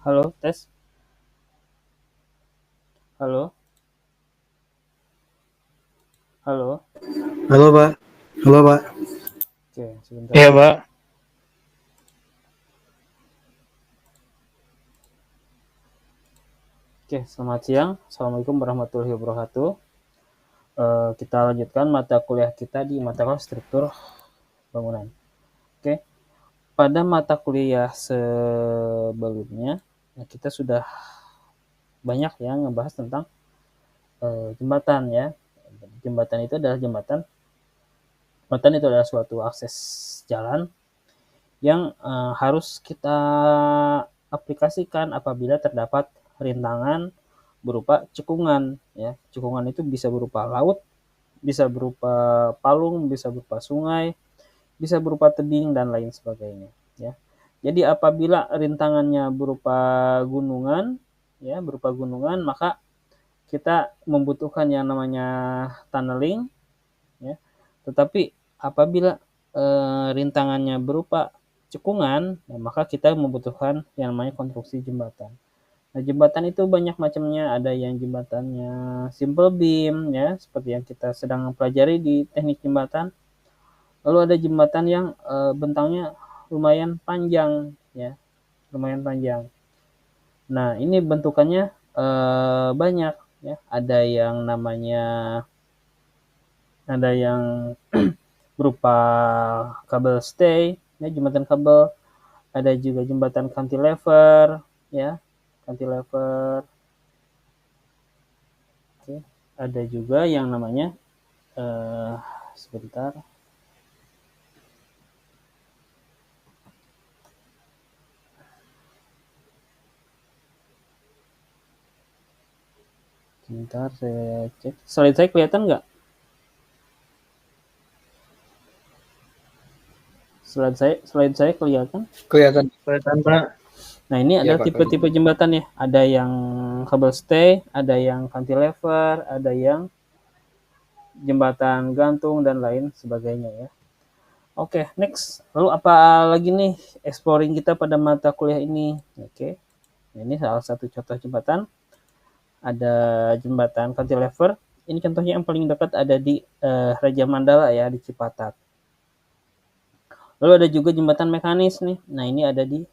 Halo, tes. Halo, halo. Halo Pak, halo Pak. Oke, sebentar. Iya, Pak. Oke, selamat siang. Assalamualaikum warahmatullahi wabarakatuh. Kita lanjutkan mata kuliah kita di mata kuliah struktur bangunan. Oke, pada mata kuliah sebelumnya, kita sudah banyak ya ngebahas tentang jembatan ya. Jembatan itu adalah jembatan itu adalah suatu akses jalan yang harus kita aplikasikan apabila terdapat rintangan berupa cekungan ya. Cekungan itu bisa berupa laut, bisa berupa palung, bisa berupa sungai, bisa berupa tebing dan lain sebagainya ya. Jadi apabila rintangannya berupa gunungan maka kita membutuhkan yang namanya tunneling ya. Tetapi apabila rintangannya berupa cekungan, ya, maka kita membutuhkan yang namanya konstruksi jembatan. Nah, jembatan itu banyak macamnya, ada yang jembatannya simple beam ya, seperti yang kita sedang pelajari di teknik jembatan. Lalu ada jembatan yang bentangnya lumayan panjang ya, lumayan panjang. Nah, ini bentukannya banyak ya, ada yang berupa kabel stay, ya, jembatan kabel, ada juga jembatan cantilever, ya, cantilever. Oke, ada juga yang namanya sebentar, sebentar saya cek. Slide saya kelihatan nggak? Slide saya kelihatan. Kelihatan. Kelihatan, Pak. Nah, ini Iya adalah Pak, tipe-tipe kelihatan. jembatan ya. Ada yang kabel stay, ada yang cantilever, ada yang jembatan gantung dan lain sebagainya ya. Oke, next. Lalu apa lagi nih exploring kita pada mata kuliah ini? Oke. Nah, ini salah satu contoh jembatan. Ada jembatan cantilever. Ini contohnya yang paling dekat ada di Raja Mandala ya, di Cipatat. Lalu ada juga jembatan mekanis nih. Nah, ini ada di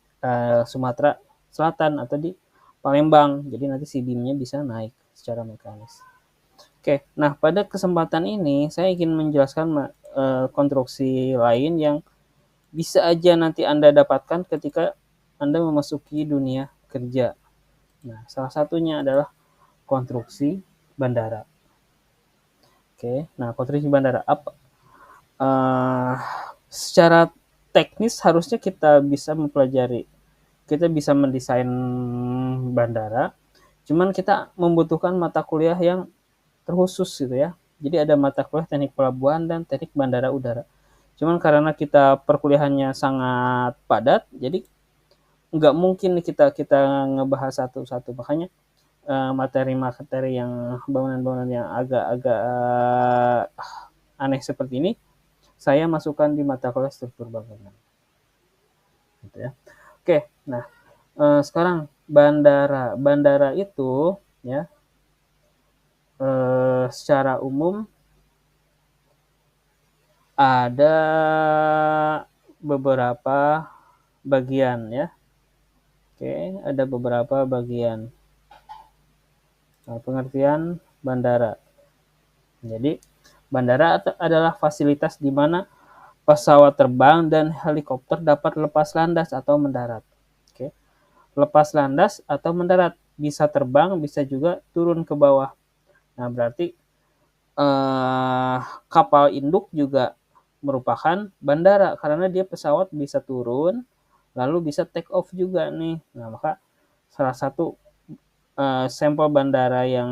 Sumatera Selatan atau di Palembang. Jadi nanti si beamnya bisa naik secara mekanis. Oke, nah pada kesempatan ini saya ingin menjelaskan konstruksi lain yang bisa aja nanti Anda dapatkan ketika Anda memasuki dunia kerja. Nah, salah satunya adalah konstruksi bandara. Oke, nah konstruksi bandara apa? Secara teknis harusnya kita bisa mempelajari, kita bisa mendesain bandara, cuman kita membutuhkan mata kuliah yang terkhusus gitu ya. Jadi ada mata kuliah teknik pelabuhan dan teknik bandara udara. Cuman karena kita perkuliahannya sangat padat, jadi nggak mungkin kita kita ngebahas satu-satu. Makanya materi-materi yang bangunan-bangunan yang agak-agak aneh seperti ini, saya masukkan di mata kuliah struktur bangunan. Gitu ya. Oke, nah sekarang bandara itu ya secara umum ada beberapa bagian ya. Oke, ada beberapa bagian. Nah, pengertian bandara. Jadi, bandara adalah fasilitas di mana pesawat terbang dan helikopter dapat lepas landas atau mendarat. Oke. Lepas landas atau mendarat, bisa terbang, bisa juga turun ke bawah. Nah, berarti kapal induk juga merupakan bandara karena dia pesawat bisa turun lalu bisa take off juga nih. Nah, maka salah satu sampel bandara yang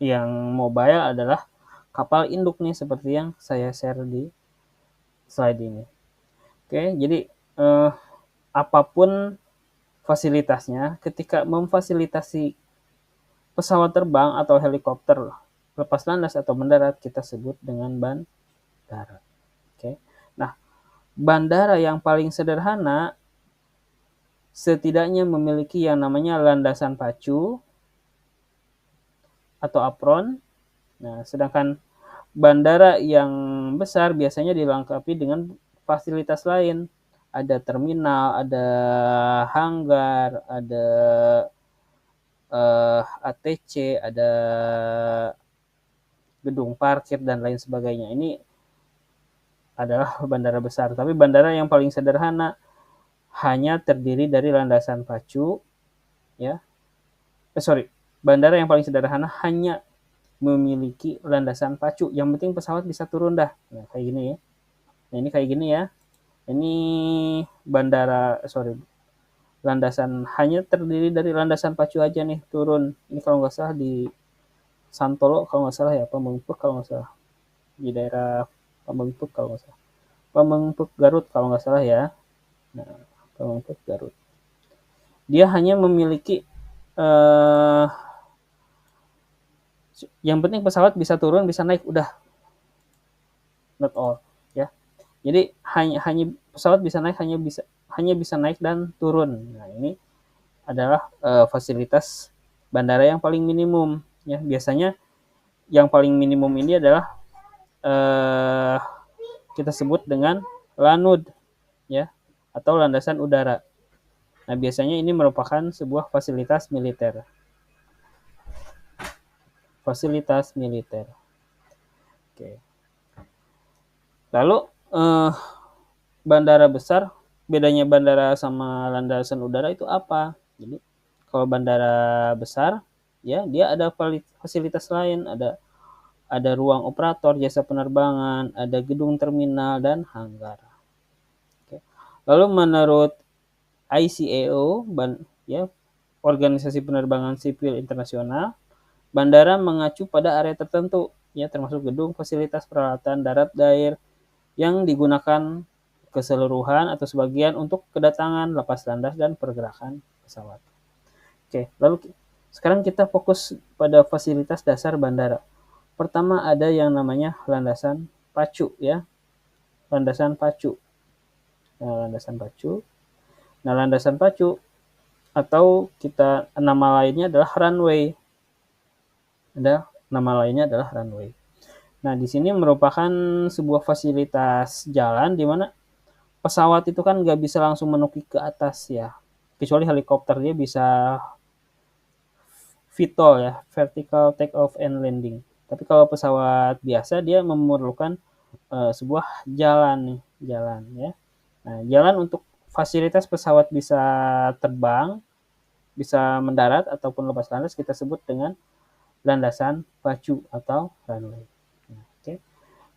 yang mobile adalah kapal induk nih seperti yang saya share di slide ini. Oke, jadi apapun fasilitasnya, ketika memfasilitasi pesawat terbang atau helikopter lepas landas atau mendarat kita sebut dengan bandara. Oke. Nah, bandara yang paling sederhana setidaknya memiliki yang namanya landasan pacu atau apron. Nah, sedangkan bandara yang besar biasanya dilengkapi dengan fasilitas lain. Ada terminal, ada hanggar, ada ATC, ada gedung parkir dan lain sebagainya. Ini adalah bandara besar. Tapi bandara yang paling sederhana hanya terdiri dari landasan pacu, ya. Bandara yang paling sederhana hanya memiliki landasan pacu. Yang penting pesawat bisa turun dah. Nah, kayak gini ya. Nah, ini kayak gini ya. Ini landasan hanya terdiri dari landasan pacu aja nih turun. Ini kalau nggak salah di Santolo kalau nggak salah ya, Pamengpeuk kalau nggak salah, di daerah Pamengpeuk kalau nggak salah, Pamengpeuk Garut kalau nggak salah ya. Nah, Pamengpeuk Garut. Dia hanya memiliki yang penting pesawat bisa turun, bisa naik, udah, not all ya. Jadi hanya pesawat bisa naik, hanya bisa naik dan turun. Nah, ini adalah fasilitas bandara yang paling minimum ya. Biasanya yang paling minimum ini adalah kita sebut dengan LANUD ya, atau landasan udara. Nah, biasanya ini merupakan sebuah fasilitas militer. Fasilitas militer. Oke. Lalu bandara besar, bedanya bandara sama landasan udara itu apa? Jadi kalau bandara besar ya dia ada fasilitas lain, ada ruang operator jasa penerbangan, ada gedung terminal dan hanggar. Oke. Lalu menurut ICAO ya, Organisasi Penerbangan Sipil Internasional, bandara mengacu pada area tertentu ya, termasuk gedung, fasilitas peralatan darat, air yang digunakan keseluruhan atau sebagian untuk kedatangan, lepas landas dan pergerakan pesawat. Oke, lalu sekarang kita fokus pada fasilitas dasar bandara. Pertama ada yang namanya landasan pacu ya. Landasan pacu. Nah, landasan pacu. Nah, landasan pacu atau kita nama lainnya adalah runway. Ada nama lainnya adalah runway. Nah, di sini merupakan sebuah fasilitas jalan di mana pesawat itu kan nggak bisa langsung menukik ke atas ya. Kecuali helikopter dia bisa VTOL ya, vertical take off and landing. Tapi kalau pesawat biasa dia memerlukan sebuah jalan nih, jalan ya. Nah, jalan untuk fasilitas pesawat bisa terbang, bisa mendarat ataupun lepas landas kita sebut dengan landasan pacu atau runway. Nah, okay.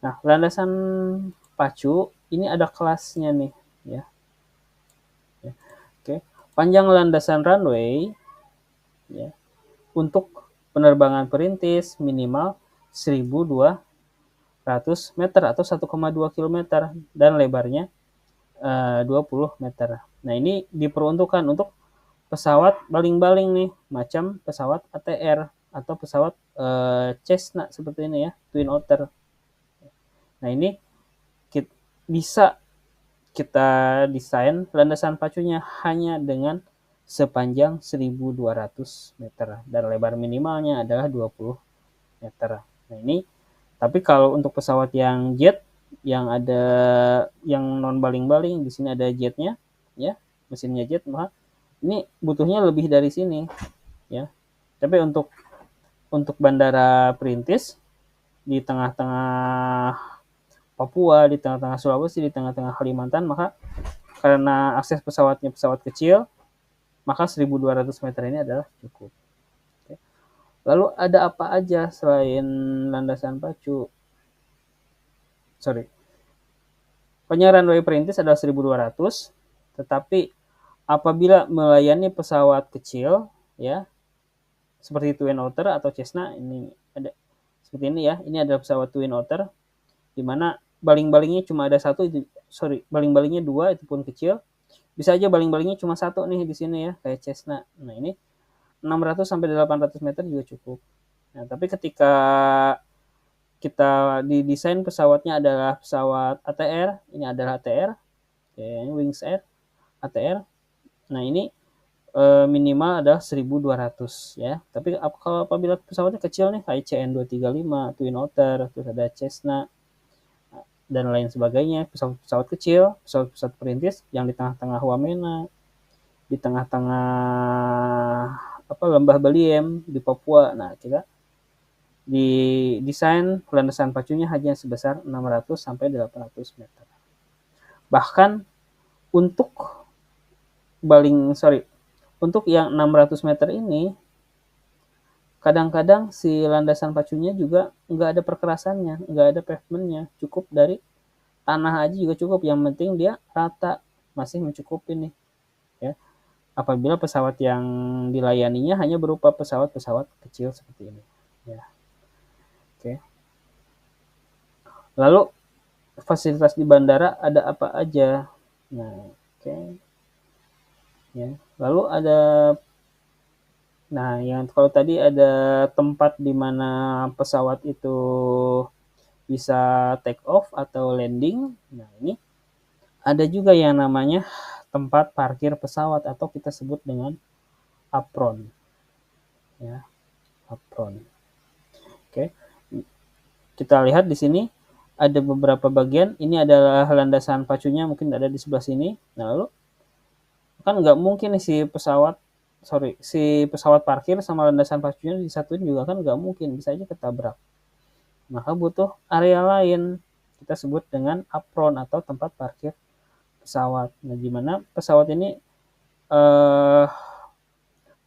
Nah, landasan pacu ini ada kelasnya nih ya. Oke. Panjang landasan runway ya untuk penerbangan perintis minimal 1.200 meter atau 1,2 km dan lebarnya 20 meter. Nah, ini diperuntukkan untuk pesawat baling-baling nih, macam pesawat ATR atau pesawat Cessna seperti ini ya, Twin Otter. Nah, ini bisa kita desain landasan pacunya hanya dengan sepanjang 1.200 meter dan lebar minimalnya adalah 20 meter. Nah, ini tapi kalau untuk pesawat yang jet yang ada yang non baling-baling, di sini ada jetnya ya, mesinnya jet, maka ini butuhnya lebih dari sini ya. Tapi untuk bandara perintis di tengah-tengah Papua, di tengah-tengah Sulawesi, di tengah-tengah Kalimantan, maka karena akses pesawatnya pesawat kecil, maka 1.200 meter ini adalah cukup. Oke. Lalu ada apa aja selain landasan pacu? Panjang runway perintis adalah 1.200, tetapi apabila melayani pesawat kecil, ya, seperti Twin Otter atau Cessna, ini ada seperti ini ya, ini adalah pesawat Twin Otter, di mana baling-balingnya cuma ada satu, baling-balingnya dua, itu pun kecil. Bisa aja baling-balingnya cuma satu nih di sini ya, kayak Cessna. Nah, ini 600 sampai 800 meter juga cukup. Nah, tapi ketika kita didesain pesawatnya adalah pesawat ATR, ini adalah ATR, ya, ini Wings Air, ATR. Nah, ini minimal adalah 1.200 ya. Tapi kalau apabila pesawatnya kecil nih kayak CN235, Twin Otter, terus ada Cessna dan lain sebagainya, pesawat-pesawat kecil, pesawat-pesawat perintis yang di tengah-tengah wamena, di tengah-tengah lembah Baliem di Papua. Nah, kita di desain landasan pacunya hanya sebesar 600 sampai 800 meter. Bahkan untuk untuk yang 600 meter ini kadang-kadang si landasan pacunya juga nggak ada perkerasannya, nggak ada pavementnya, cukup dari tanah aja juga cukup, yang penting dia rata, masih mencukupi nih ya, apabila pesawat yang dilayaninya hanya berupa pesawat-pesawat kecil seperti ini ya. Oke, lalu fasilitas di bandara ada apa aja? Nah, oke ya, lalu ada, nah yang kalau tadi ada tempat di mana pesawat itu bisa take off atau landing. Nah, ini ada juga yang namanya tempat parkir pesawat atau kita sebut dengan apron. Ya, apron. Oke. Kita lihat di sini ada beberapa bagian. Ini adalah landasan pacunya, mungkin ada di sebelah sini. Nah, lalu kan nggak mungkin nih si pesawat parkir sama landasan pacunya disatuin juga kan nggak mungkin, bisa aja ketabrak. Maka butuh area lain, kita sebut dengan apron atau tempat parkir pesawat. Nah, di mana pesawat ini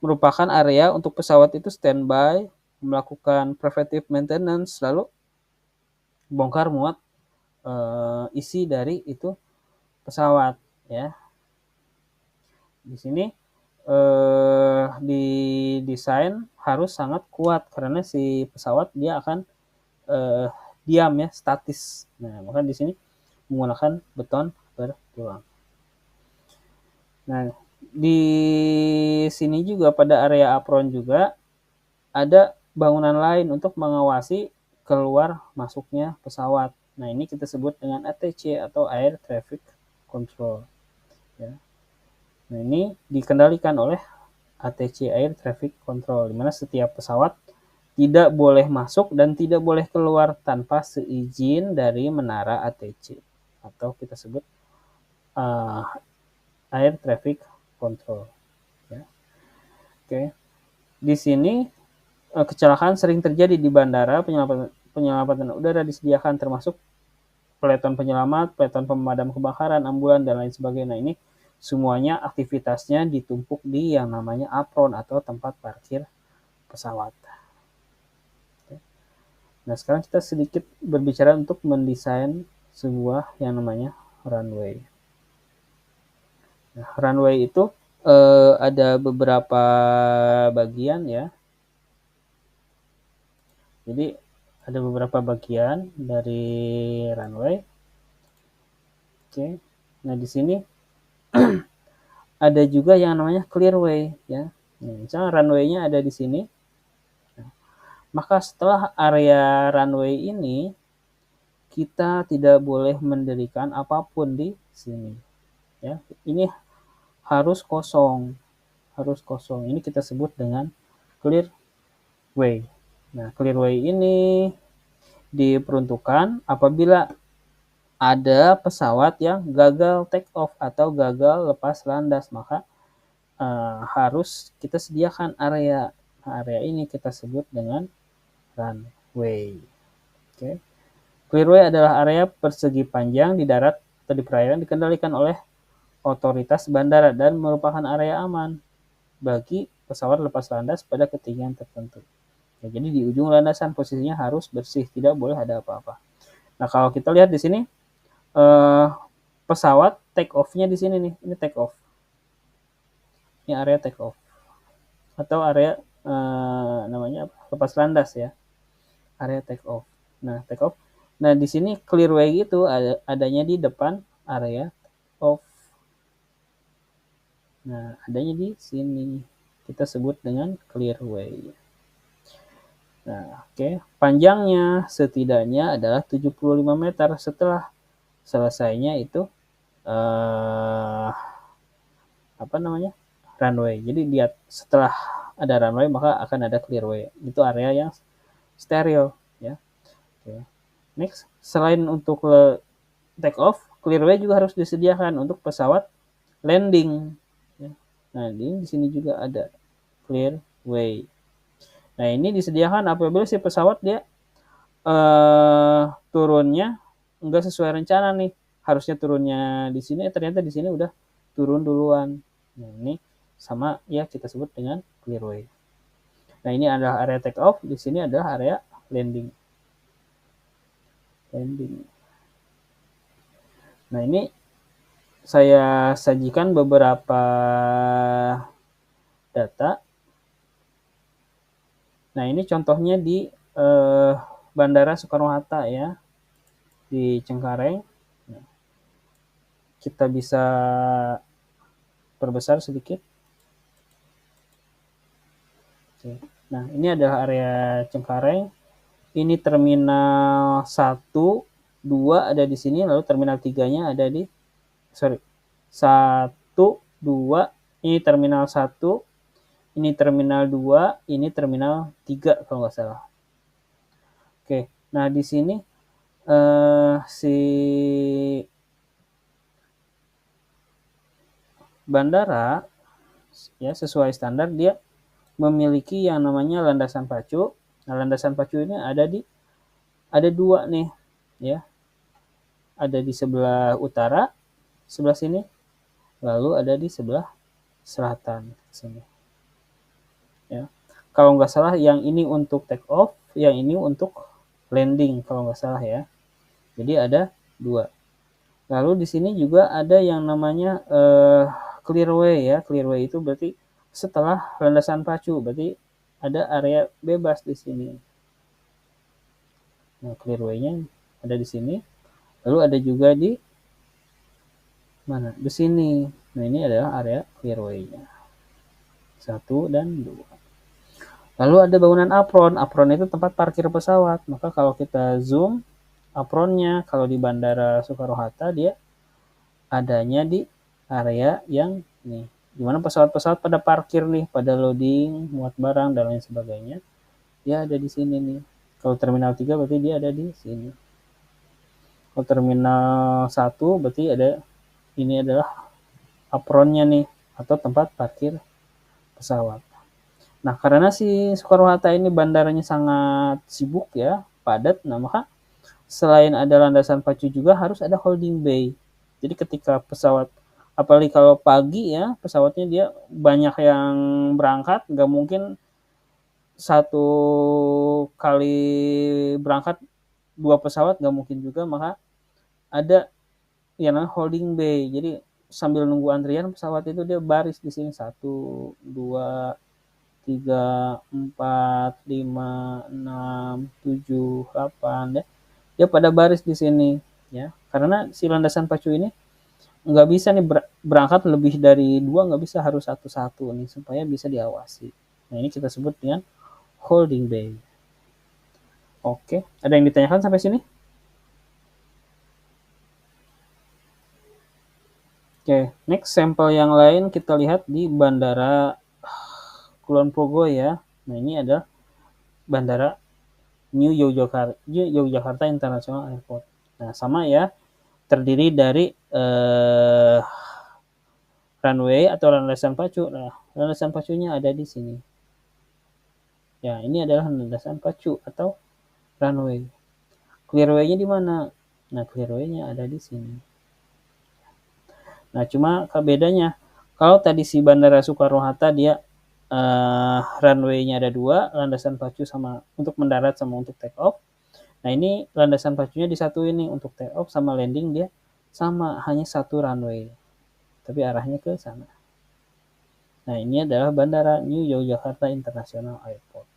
merupakan area untuk pesawat itu standby, melakukan preventive maintenance, lalu bongkar muat isi dari itu pesawat ya. Di sini di desain harus sangat kuat karena si pesawat dia akan diam ya, statis. Nah, maka di sini menggunakan beton bertulang. Nah, di sini juga pada area apron juga ada bangunan lain untuk mengawasi keluar masuknya pesawat. Nah, ini kita sebut dengan ATC atau Air Traffic Control. Ya. Nah, ini dikendalikan oleh ATC Air Traffic Control, di mana setiap pesawat tidak boleh masuk dan tidak boleh keluar tanpa seizin dari menara ATC atau kita sebut Air Traffic Control. Ya. Oke, di sini kecelakaan sering terjadi di bandara. Penyelamatan udara disediakan termasuk peleton penyelamat, peleton pemadam kebakaran, ambulan dan lain sebagainya. Nah, ini semuanya aktivitasnya ditumpuk di yang namanya apron atau tempat parkir pesawat. Nah, sekarang kita sedikit berbicara untuk mendesain sebuah yang namanya runway. Nah, runway itu ada beberapa bagian ya. Jadi ada beberapa bagian dari runway. Oke. Nah, di sini ada juga yang namanya clearway ya. Nah, misalnya runway-nya ada di sini. Nah, maka setelah area runway ini kita tidak boleh mendirikan apapun di sini. Ya, ini harus kosong. Harus kosong. Ini kita sebut dengan clearway. Nah, clearway ini diperuntukkan apabila ada pesawat yang gagal take off atau gagal lepas landas, maka harus kita sediakan area. Nah, area ini kita sebut dengan runway. Oke. Clearway adalah area persegi panjang di darat atau di perairan dikendalikan oleh otoritas bandara dan merupakan area aman bagi pesawat lepas landas pada ketinggian tertentu. Ya, jadi di ujung landasan posisinya harus bersih, tidak boleh ada apa-apa. Nah, kalau kita lihat di sini pesawat take off-nya di sini nih, ini take off. Ini area take off atau area namanya lepas landas ya, area take off. Nah, take off. Nah, di sini clearway itu adanya di depan area take off. Nah, adanya di sini kita sebut dengan clearway. Nah, oke. Panjangnya setidaknya adalah 75 meter. Setelah selesainya itu runway. Jadi dia setelah ada runway maka akan ada clearway. Itu area yang stereo ya. Oke. Next, selain untuk take off, clearway juga harus disediakan untuk pesawat landing. Ya. Nah, di sini juga ada clearway. Nah, ini disediakan apabila si pesawat dia turunnya enggak sesuai rencana nih. Harusnya turunnya di sini, ternyata di sini udah turun duluan. Nah, ini sama ya kita sebut dengan clearway. Nah, ini adalah area take off, di sini adalah area landing. Nah, ini saya sajikan beberapa data. Nah, ini contohnya di Bandara Soekarno-Hatta ya, di Cengkareng. Nah, kita bisa perbesar sedikit. Oke. Nah, ini adalah area Cengkareng. Ini terminal 1, 2 ada di sini, lalu terminal 3-nya ada di 1, 2, ini terminal 1, ini terminal 2, ini terminal 3 kalau nggak salah. Oke, nah di sini si bandara ya sesuai standar dia memiliki yang namanya landasan pacu. Nah, landasan pacu ini ada 2 nih ya. Ada di sebelah utara, sebelah sini. Lalu ada di sebelah selatan sini. Ya. Kalau nggak salah yang ini untuk take off, yang ini untuk landing kalau nggak salah ya. Jadi ada 2. Lalu di sini juga ada yang namanya clearway ya. Clearway itu berarti setelah landasan pacu, berarti ada area bebas di sini. Nah, clearway-nya ada di sini. Lalu ada juga di mana? Di sini. Nah, ini adalah area clearway-nya. 1 dan 2. Lalu ada bangunan apron. Apron itu tempat parkir pesawat. Maka kalau kita zoom apronnya, kalau di Bandara Soekarno-Hatta dia adanya di area yang nih, dimana pesawat-pesawat pada parkir nih, pada loading, muat barang dan lain sebagainya. Dia ada di sini nih. Kalau terminal 3 berarti dia ada di sini. Kalau terminal 1 berarti ada, ini adalah apronnya nih, atau tempat parkir pesawat. Nah, karena si Soekarno-Hatta ini bandaranya sangat sibuk ya, padat, nah maka selain ada landasan pacu juga harus ada holding bay. Jadi ketika pesawat, apalagi kalau pagi ya, pesawatnya dia banyak yang berangkat, nggak mungkin satu kali berangkat 2 pesawat, nggak mungkin juga, maka ada yang namanya holding bay. Jadi sambil nunggu antrian pesawat itu dia baris di sini 1, 2, 3, 4, 5, 6, 7, 8 ya. Dia pada baris di sini ya. Karena si landasan pacu ini nggak bisa nih berangkat lebih dari 2, nggak bisa, harus satu-satu nih supaya bisa diawasi. Nah, ini kita sebut dengan holding bay. Oke, ada yang ditanyakan sampai sini? Oke, next sampel yang lain kita lihat di Bandara Kulon Progo ya. Nah, ini ada Bandara New Yogyakarta International Airport. Nah, sama ya, terdiri dari runway atau landasan pacu. Nah, landasan pacunya ada di sini. Ya, ini adalah landasan pacu atau runway. Clearway-nya di mana? Nah, clearway-nya ada di sini. Nah, cuma bedanya, kalau tadi si Bandara Soekarno-Hatta dia runway-nya ada 2, landasan pacu sama untuk mendarat sama untuk take off. Nah, ini landasan pacunya disatuin nih, untuk take off sama landing dia sama, hanya 1 runway. Tapi arahnya ke sana. Nah, ini adalah Bandara New Yogyakarta International Airport.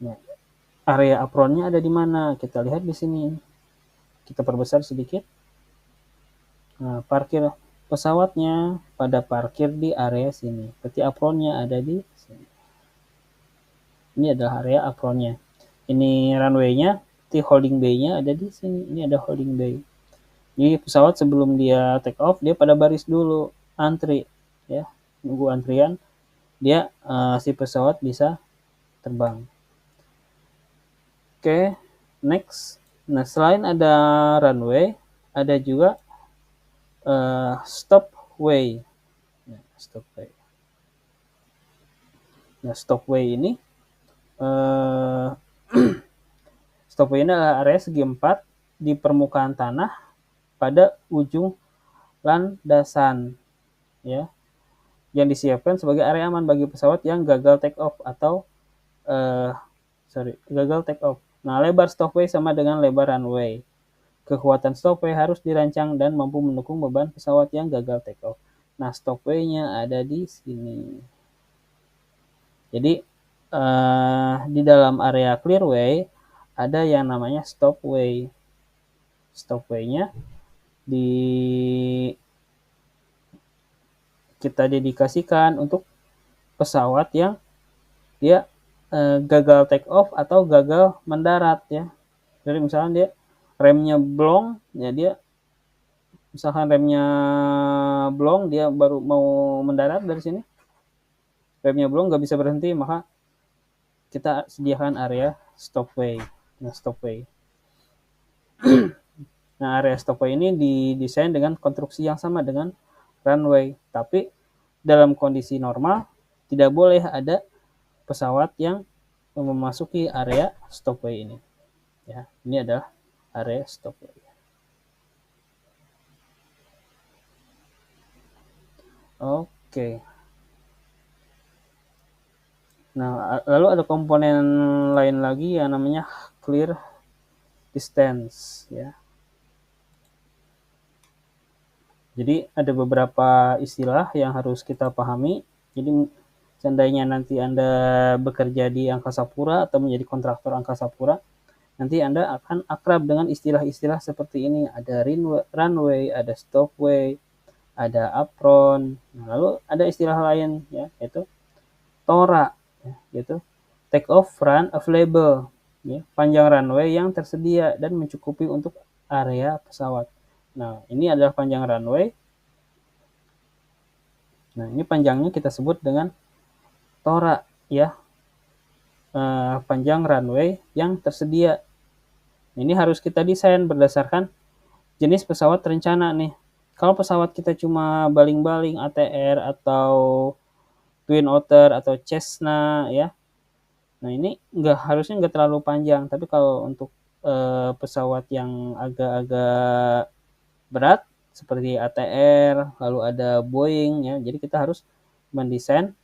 Nah, area apronnya ada di mana? Kita lihat di sini. Kita perbesar sedikit. Nah, parkir pesawatnya pada parkir di area sini. Berarti apronnya ada di sini. Ini adalah area apronnya. Ini runway-nya, di holding bay-nya ada di sini. Ini ada holding bay. Jadi pesawat sebelum dia take off dia pada baris dulu, antri ya, nunggu antrian dia si pesawat bisa terbang. Oke, next. Nah, selain ada runway, ada juga stopway. Nah, stopway. Nah, stopway ini stopway ini adalah area segi 4 di permukaan tanah pada ujung landasan ya, yang disiapkan sebagai area aman bagi pesawat yang gagal take off atau gagal take off. Nah, lebar stopway sama dengan lebar runway. Kekuatan stopway harus dirancang dan mampu mendukung beban pesawat yang gagal take off. Nah, stopway-nya ada di sini. Jadi di dalam area clearway ada yang namanya stopway. Stopway-nya kita dedikasikan untuk pesawat yang dia gagal take off atau gagal mendarat ya. Jadi misalnya dia remnya blong, ya dia misalkan remnya blong, dia baru mau mendarat dari sini, remnya blong nggak bisa berhenti, maka kita sediakan area stopway. Nah, stopway. Nah, area stopway ini didesain dengan konstruksi yang sama dengan runway, tapi dalam kondisi normal tidak boleh ada pesawat yang memasuki area stopway ini. Ya, ini adalah area stopway. Oke. Nah, lalu ada komponen lain lagi yang namanya clear distance ya. Jadi ada beberapa istilah yang harus kita pahami. Jadi seandainya nanti Anda bekerja di Angkasa Pura atau menjadi kontraktor Angkasa Pura, nanti Anda akan akrab dengan istilah-istilah seperti ini. Ada runway, ada stopway, ada apron. Nah, lalu ada istilah lain ya, yaitu TORA, ya, yaitu take off run available, ya, panjang runway yang tersedia dan mencukupi untuk area pesawat. Nah, ini adalah panjang runway. Nah, ini panjangnya kita sebut dengan TORA ya, panjang runway yang tersedia. Ini harus kita desain berdasarkan jenis pesawat rencana nih. Kalau pesawat kita cuma baling-baling ATR atau Twin Otter atau Cessna ya, nah ini harusnya nggak terlalu panjang. Tapi kalau untuk pesawat yang agak-agak berat seperti ATR, lalu ada Boeing ya, jadi kita harus mendesain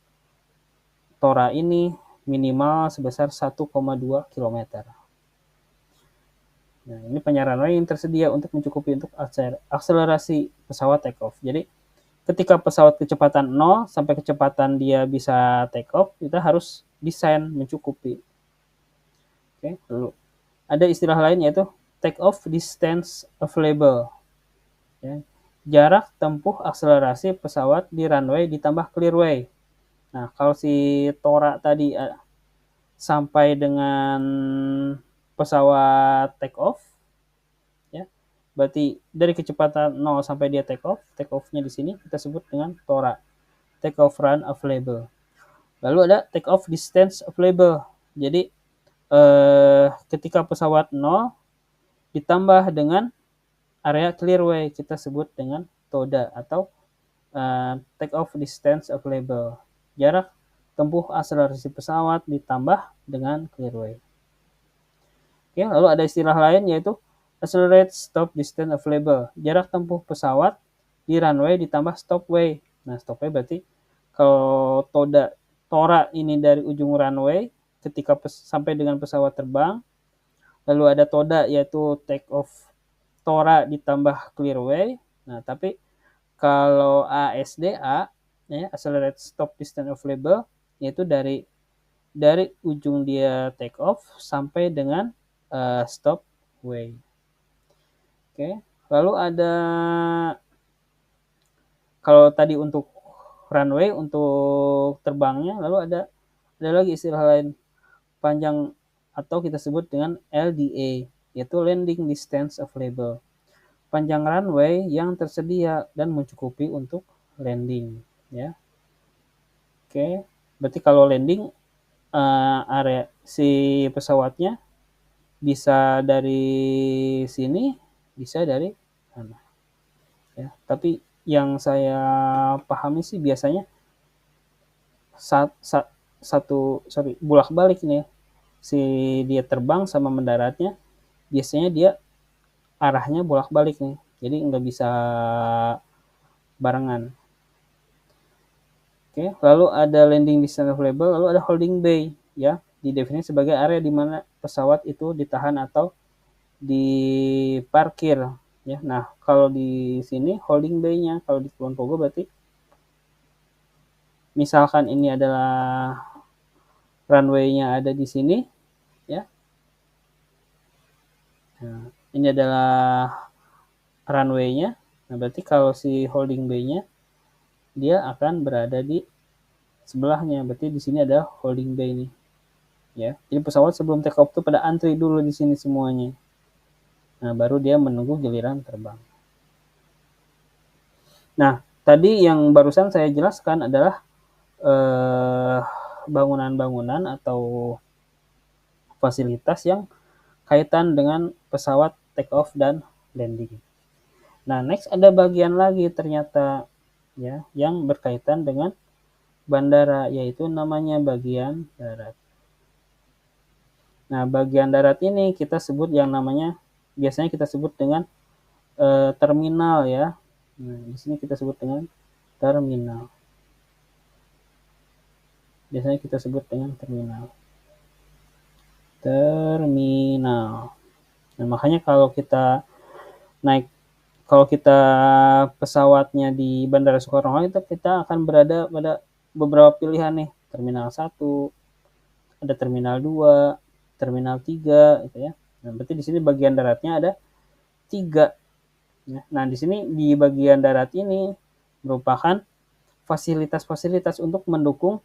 TORA ini minimal sebesar 1,2 km. Nah, ini panjang runway yang tersedia untuk mencukupi untuk akselerasi pesawat take off. Jadi ketika pesawat kecepatan 0 sampai kecepatan dia bisa take off, kita harus desain mencukupi. Oke, lalu ada istilah lain yaitu take off distance available. Ya, jarak tempuh akselerasi pesawat di runway ditambah clearway. Nah, kalau si TORA tadi sampai dengan pesawat take off, ya, berarti dari kecepatan 0 sampai dia take off-nya di sini kita sebut dengan TORA, take off run available. Lalu ada take off distance available. Jadi ketika pesawat 0 ditambah dengan area clearway kita sebut dengan TODA atau take off distance available. Jarak tempuh akselerasi pesawat ditambah dengan clearway. Oke, lalu ada istilah lain yaitu accelerate stop distance available. Jarak tempuh pesawat di runway ditambah stopway. Nah, stopway berarti kalau TORA ini dari ujung runway ketika sampai dengan pesawat terbang. Lalu ada TODA yaitu take off TORA ditambah clearway. Nah, tapi kalau ASDA ya, accelerate stop distance available, yaitu dari ujung dia take off sampai dengan stopway. Oke, lalu ada kalau tadi untuk runway untuk terbangnya, lalu ada lagi istilah lain panjang atau kita sebut dengan LDA, yaitu landing distance available. panjang runway yang tersedia dan mencukupi untuk landing, ya. Oke, berarti kalau landing area si pesawatnya bisa dari sini, bisa dari sana, ya. Tapi yang saya pahami sih biasanya bolak-balik nih, si dia terbang sama mendaratnya biasanya dia arahnya bolak-balik nih, jadi nggak bisa barengan. Oke, lalu ada landing distance available, lalu ada holding bay, ya, didefinisi sebagai area di mana pesawat itu ditahan atau diparkir, ya. Nah, kalau di sini holding bay-nya kalau di Kulon Progo berarti misalkan ini adalah runway-nya ada di sini, ya. Nah, ini adalah runway-nya. Nah, berarti kalau si holding bay-nya dia akan berada di sebelahnya. Berarti di sini ada holding bay nih, ya. Jadi pesawat sebelum take off tuh pada antri dulu di sini semuanya. Nah, baru dia menunggu giliran terbang. Nah, tadi yang barusan saya jelaskan adalah bangunan-bangunan atau fasilitas yang kaitan dengan pesawat take off dan landing. Nah, next ada bagian lagi ternyata, ya, yang berkaitan dengan bandara, yaitu namanya bagian darat. Nah, bagian darat ini kita sebut yang namanya, biasanya kita sebut dengan terminal, ya. Nah, di sini kita sebut dengan terminal. Biasanya kita sebut dengan terminal. Terminal. Nah, makanya kalau kita pesawatnya di Bandara Soekarno-Hatta, kita akan berada pada beberapa pilihan nih, terminal 1, ada terminal 2, terminal 3, gitu ya. Nah, berarti di sini bagian daratnya ada 3. Nah, di sini di bagian darat ini merupakan fasilitas-fasilitas untuk mendukung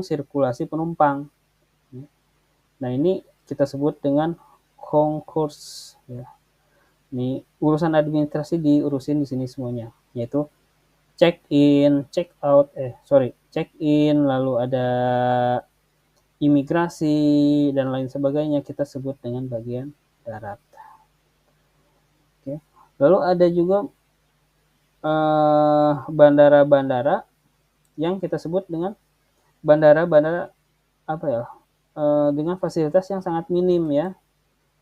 sirkulasi penumpang. Nah, ini kita sebut dengan concourse, ya. Ini urusan administrasi diurusin di sini semuanya, yaitu check in, lalu ada imigrasi dan lain sebagainya, kita sebut dengan bagian darat. Oke. Lalu ada juga bandara-bandara yang kita sebut dengan bandara-bandara dengan fasilitas yang sangat minim, ya,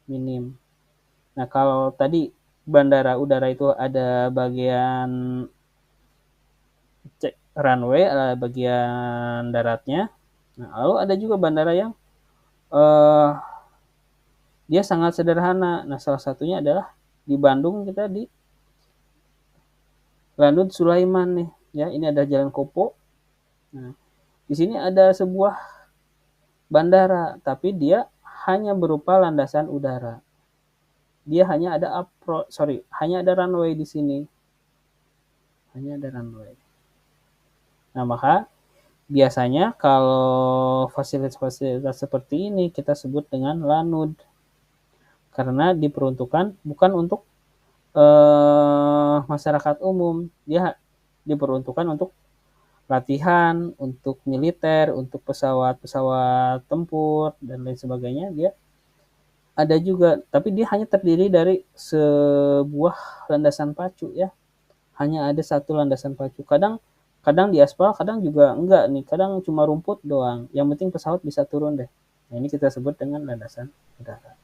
minim. Nah, kalau tadi bandara udara itu ada bagian runway, ada bagian daratnya. Nah, lalu ada juga bandara yang dia sangat sederhana. Nah, salah satunya adalah di Bandung, kita di Landut Sulaiman nih, ya. Ini ada Jalan Kopo. Nah, di sini ada sebuah bandara, tapi dia hanya berupa landasan udara. Dia hanya ada runway di sini. Hanya ada runway. Nah, maka biasanya kalau fasilitas-fasilitas seperti ini kita sebut dengan lanud. Karena diperuntukkan bukan untuk masyarakat umum, dia diperuntukkan untuk latihan, untuk militer, untuk pesawat-pesawat tempur dan lain sebagainya. Dia ada juga, tapi dia hanya terdiri dari sebuah landasan pacu, ya. Hanya ada satu landasan pacu. Kadang di aspal, kadang juga enggak nih. Kadang cuma rumput doang. Yang penting pesawat bisa turun deh. Nah, ini kita sebut dengan landasan udara.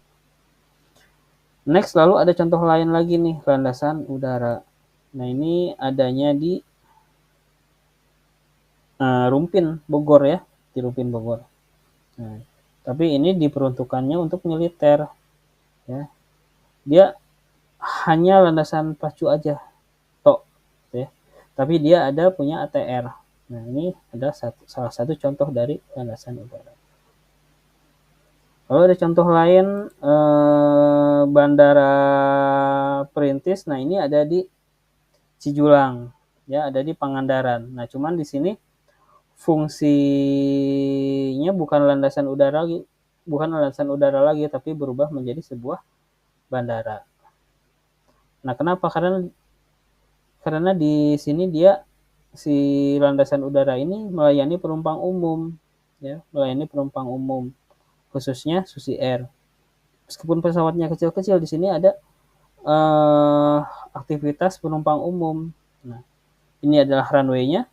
Next, lalu ada contoh lain lagi nih, landasan udara. Nah, ini adanya di Rumpin Bogor, ya, di Rumpin Bogor. Nah, tapi ini diperuntukannya untuk militer, ya. Dia hanya landasan pacu aja, tok, ya. Tapi dia ada punya ATR. Nah, ini ada salah satu contoh dari landasan udara. Lalu ada contoh lain, Bandara Perintis. Nah, ini ada di Cijulang, ya, ada di Pangandaran. Nah, cuman di sini fungsinya bukan landasan udara lagi, tapi berubah menjadi sebuah bandara. Nah, kenapa? Karena di sini dia si landasan udara ini melayani penumpang umum, ya, melayani penumpang umum, khususnya Susi Air. Meskipun pesawatnya kecil-kecil, di sini ada eh, aktivitas penumpang umum. Nah, ini adalah runway-nya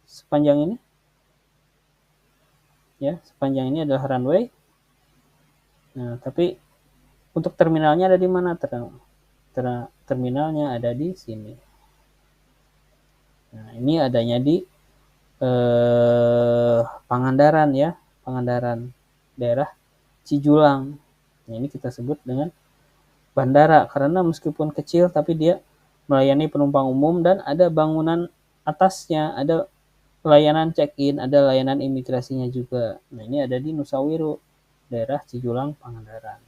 sepanjang ini, ya, sepanjang ini adalah runway. Nah, tapi untuk terminalnya ada di mana? Terminalnya ada di sini. Nah, ini adanya di Pangandaran, ya, Pangandaran, daerah Cijulang. Nah, ini kita sebut dengan bandara karena meskipun kecil tapi dia melayani penumpang umum dan ada bangunan atasnya, ada layanan check-in, ada layanan imigrasinya juga. Nah, ini ada di Nusa Wiru, daerah Cijulang, Pangandaran.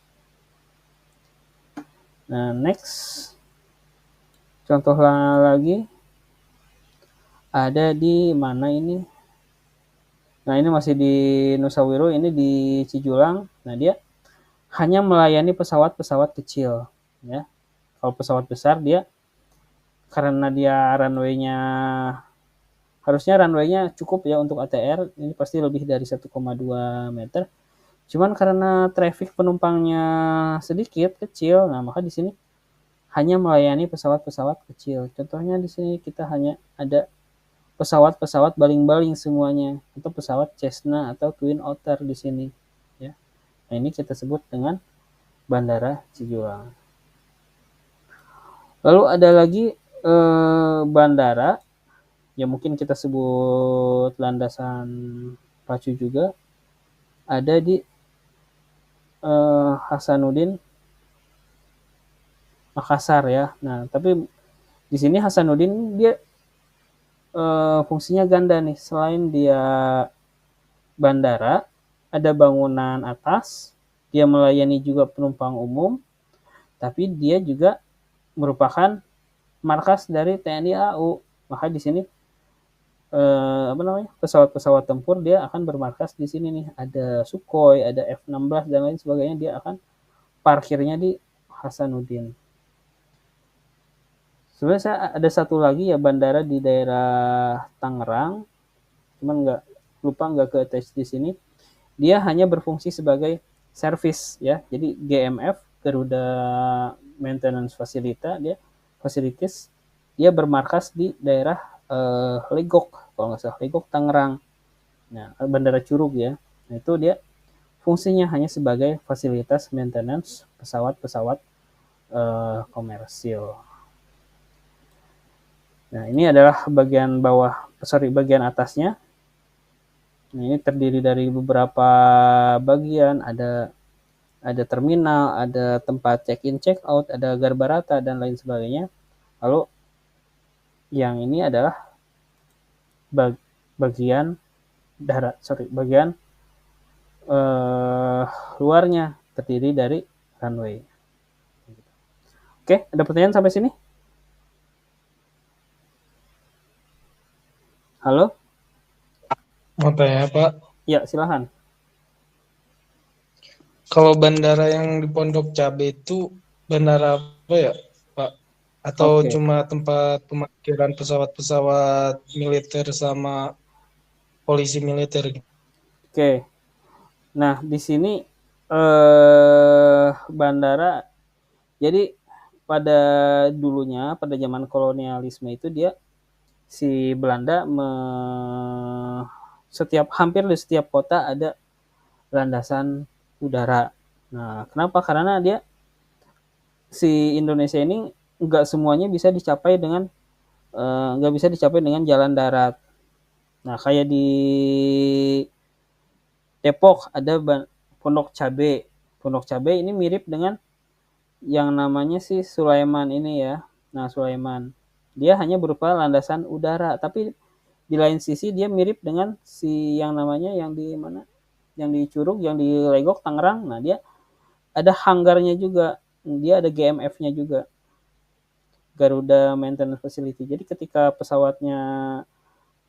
Nah, next contoh lagi ada di mana ini? Nah, ini masih di Nusa Wiru, ini di Cijulang. Nah, dia hanya melayani pesawat-pesawat kecil, ya. Kalau pesawat besar dia karena dia harusnya runway-nya cukup ya untuk ATR, ini pasti lebih dari 1,2 meter. Cuman karena traffic penumpangnya sedikit, kecil, nah maka di sini hanya melayani pesawat-pesawat kecil. Contohnya di sini kita hanya ada pesawat-pesawat baling-baling semuanya, atau pesawat Cessna atau Twin Otter di sini, ya. Nah, ini kita sebut dengan Bandara Cijulang. Lalu ada lagi bandara, ya mungkin kita sebut landasan pacu juga, ada di Hasanuddin Makassar, ya. Nah, tapi di sini Hasanuddin dia fungsinya ganda nih. Selain dia bandara, ada bangunan atas, dia melayani juga penumpang umum, tapi dia juga merupakan markas dari TNI AU. Maka di sini pesawat-pesawat tempur dia akan bermarkas di sini nih. Ada Sukhoi, ada F-16 dan lain sebagainya, dia akan parkirnya di Hasanuddin. Sebenarnya saya ada satu lagi ya bandara di daerah Tangerang, cuman nggak ke attach di sini. Dia hanya berfungsi sebagai service, ya. Jadi GMF, Garuda Maintenance Facilities, dia bermarkas di daerah Legok, kalau nggak salah Legok Tangerang. Nah, Bandara Curug, ya. Nah, itu dia fungsinya hanya sebagai fasilitas maintenance pesawat-pesawat komersil. Nah, ini adalah bagian atasnya. Nah, ini terdiri dari beberapa bagian, ada terminal, ada tempat check-in, check-out, ada garbarata dan lain sebagainya. Lalu yang ini adalah bagian luarnya, terdiri dari runway. Oke, ada pertanyaan sampai sini? Halo? Mau tanya Pak, Ya, silahkan. kalau bandara yang di Pondok Cabe itu bandara apa ya Pak? Atau Oke. cuma tempat pemarkiran pesawat-pesawat militer sama polisi militer? Oke. Nah, di sini bandara, jadi pada pada zaman kolonialisme itu dia si Belanda hampir di setiap kota ada landasan udara. Nah, kenapa? Karena dia si Indonesia ini nggak semuanya bisa dicapai dengan jalan darat. Nah, kayak di Depok ada Pondok Cabe. Pondok Cabe ini mirip dengan yang namanya si Sulaiman ini, ya. Nah, Sulaiman. Dia hanya berupa landasan udara, tapi di lain sisi dia mirip dengan si yang namanya yang di mana? Yang di Curug, yang di Legok Tangerang. Nah, dia ada hanggarnya juga. Dia ada GMF-nya juga. Garuda Maintenance Facility. Jadi ketika pesawatnya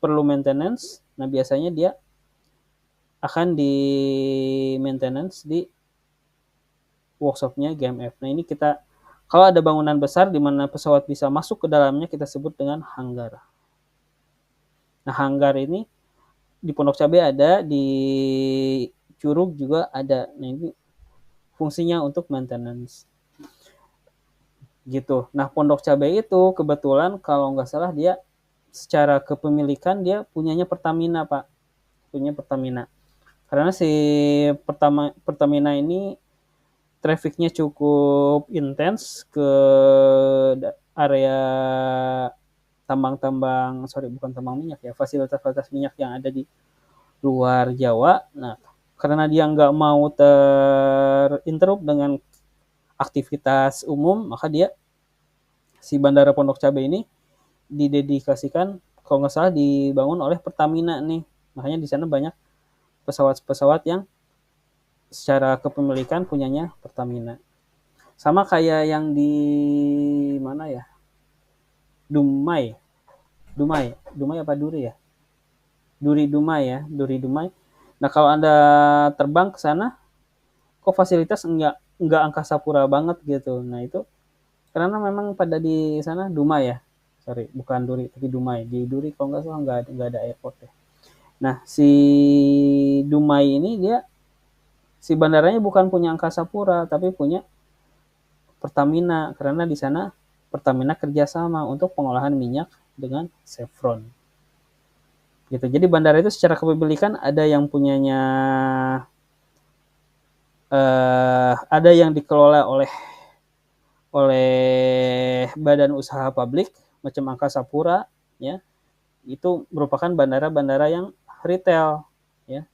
perlu maintenance, nah biasanya dia akan di maintenance di workshopnya GMF. Nah, ini kita Kalau ada bangunan besar di mana pesawat bisa masuk ke dalamnya, kita sebut dengan hanggar. Nah, hanggar ini di Pondok Cabe ada, di Curug juga ada. Nah, ini fungsinya untuk maintenance. Gitu. Nah, Pondok Cabe itu kebetulan kalau nggak salah dia secara kepemilikan dia punyanya Pertamina, Pak. Punya Pertamina. Karena si Pertamina ini trafficnya cukup intens ke area bukan tambang minyak ya, fasilitas-fasilitas minyak yang ada di luar Jawa. Nah, karena dia nggak mau terinterup dengan aktivitas umum, maka dia si Bandara Pondok Cabe ini didedikasikan, kalau nggak salah dibangun oleh Pertamina nih. Makanya di sana banyak pesawat-pesawat yang secara kepemilikan punyanya Pertamina. Sama kayak yang di mana ya? Dumai apa Duri ya? Duri Dumai. Nah, kalau Anda terbang ke sana, kok fasilitas enggak angkasa pura banget gitu. Nah, itu karena memang pada di sana Dumai ya. Sorry, bukan Duri, tapi Dumai. Di Duri kalau nggak salah nggak ada airport ya. Nah, si Dumai ini si bandaranya bukan punya angkasa pura, tapi punya Pertamina, karena di sana Pertamina kerjasama untuk pengolahan minyak dengan Chevron. Gitu. Jadi bandara itu secara kepemilikan ada yang punyanya, ada yang dikelola oleh badan usaha publik macam Angkasa Pura, ya. Itu merupakan bandara-bandara yang retail, ya.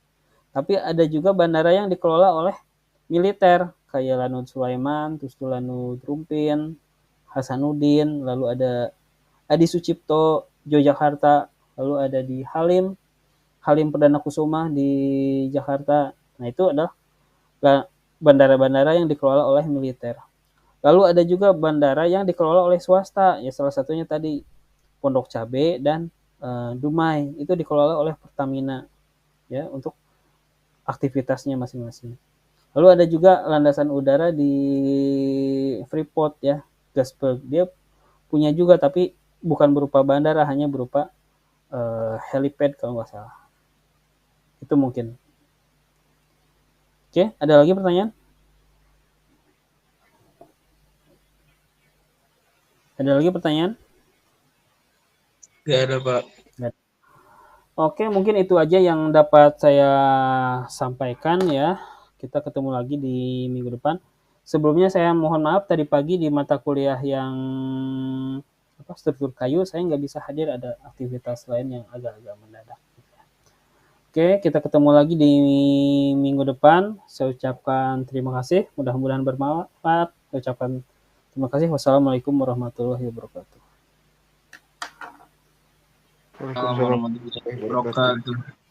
Tapi ada juga bandara yang dikelola oleh militer kayak Lanud Sulaiman, terus Lanud Rumpin, Hasanuddin, lalu ada Adi Sucipto Yogyakarta, lalu ada di Halim Perdana Kusuma di Jakarta. Nah, itu adalah bandara-bandara yang dikelola oleh militer. Lalu ada juga bandara yang dikelola oleh swasta, ya salah satunya tadi Pondok Cabe dan Dumai, itu dikelola oleh Pertamina, ya, untuk aktivitasnya masing-masing. Lalu ada juga landasan udara di Freeport, ya, Gasberg. Dia punya juga, tapi bukan berupa bandara, hanya berupa helipad kalau nggak salah. Itu mungkin. Oke, ada lagi pertanyaan? Ada lagi pertanyaan? Nggak ada, Pak. Oke, mungkin itu aja yang dapat saya sampaikan ya. Kita ketemu lagi di minggu depan. Sebelumnya saya mohon maaf tadi pagi di mata kuliah yang struktur kayu saya nggak bisa hadir, ada aktivitas lain yang agak-agak mendadak. Oke, kita ketemu lagi di minggu depan. Saya ucapkan terima kasih. Mudah-mudahan bermanfaat. Saya ucapkan terima kasih. Wassalamualaikum warahmatullahi wabarakatuh. Waalaikumsalam warahmatullahi wabarakatuh.